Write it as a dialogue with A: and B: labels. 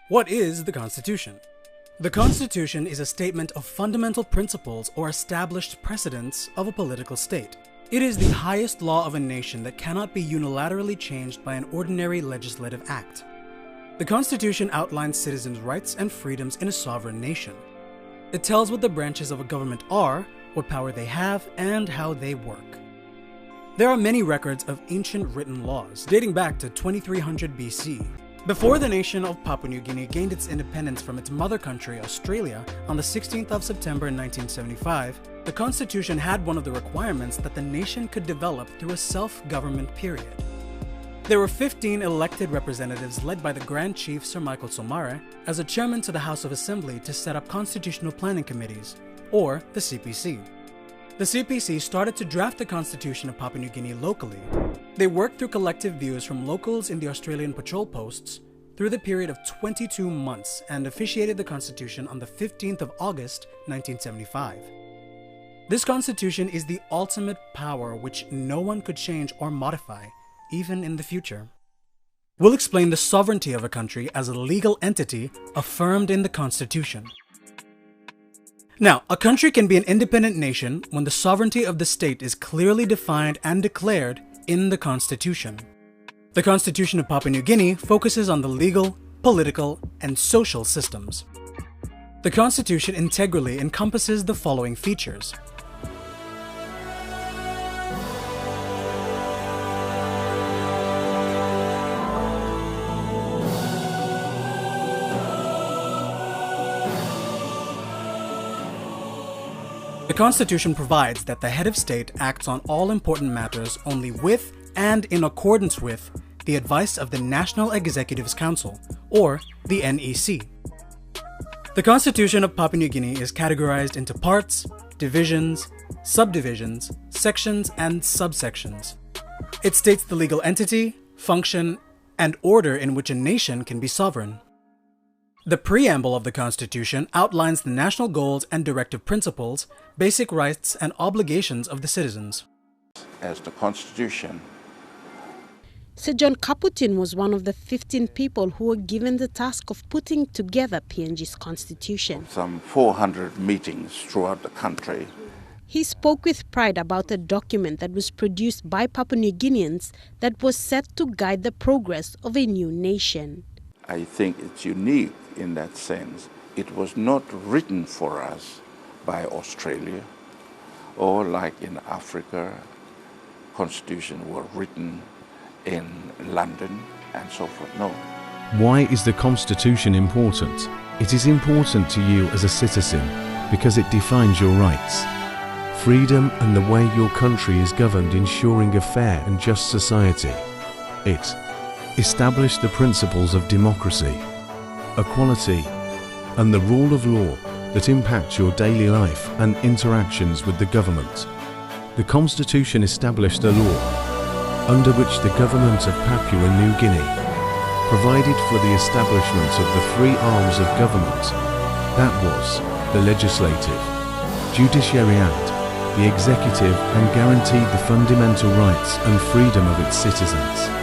A: What is the Constitution? The Constitution is a statement of fundamental principles or established precedents of a political state. It is the highest law of a nation that cannot be unilaterally changed by an ordinary legislative act. The Constitution outlines citizens' rights and freedoms in a sovereign nation. It tells what the branches of a government are, what power they have, and how they work. There are many records of ancient written laws, dating back to 2300 BC. Before the nation of Papua New Guinea gained its independence from its mother country, Australia, on the 16th of September 1975, the Constitution had one of the requirements that the nation could develop through a self-government period. There were 15 elected representatives led by the Grand Chief Sir Michael Somare as a chairman to the House of Assembly to set up constitutional planning committees, or the CPC. The CPC started to draft the Constitution of Papua New Guinea locally. They worked through collective views from locals in the Australian patrol posts through the period of 22 months and officiated the Constitution on the 15th of August 1975. This Constitution is the ultimate power which no one could change or modify, even in the future. We'll explain the sovereignty of a country as a legal entity affirmed in the Constitution. Now, a country can be an independent nation when the sovereignty of the state is clearly defined and declared in the Constitution. The Constitution of Papua New Guinea focuses on the legal, political, and social systems. The Constitution integrally encompasses the following features. The Constitution provides that the head of state acts on all important matters only with and in accordance with the advice of the National Executives Council, or the NEC. The Constitution of Papua New Guinea is categorized into parts, divisions, subdivisions, sections, and subsections. It states the legal entity, function, and order in which a nation can be sovereign. The preamble of the Constitution outlines the national goals and directive principles, basic rights and obligations of the citizens.
B: As the Constitution.
C: Sir John Kaputin was one of the 15 people who were given the task of putting together PNG's Constitution.
B: Some 400 meetings throughout the country.
C: He spoke with pride about a document that was produced by Papua New Guineans that was set to guide the progress of a new nation.
B: I think it's unique in that sense. It was not written for us by Australia or like in Africa, constitutions were written in London and so forth. No.
D: Why is the Constitution important? It is important to you as a citizen because it defines your rights, freedom and the way your country is governed, ensuring a fair and just society. It established the principles of democracy, equality, and the rule of law that impact your daily life and interactions with the government. The Constitution established a law under which the government of Papua New Guinea provided for the establishment of the three arms of government, that was, the legislative, judiciary and the executive, and guaranteed the fundamental rights and freedom of its citizens.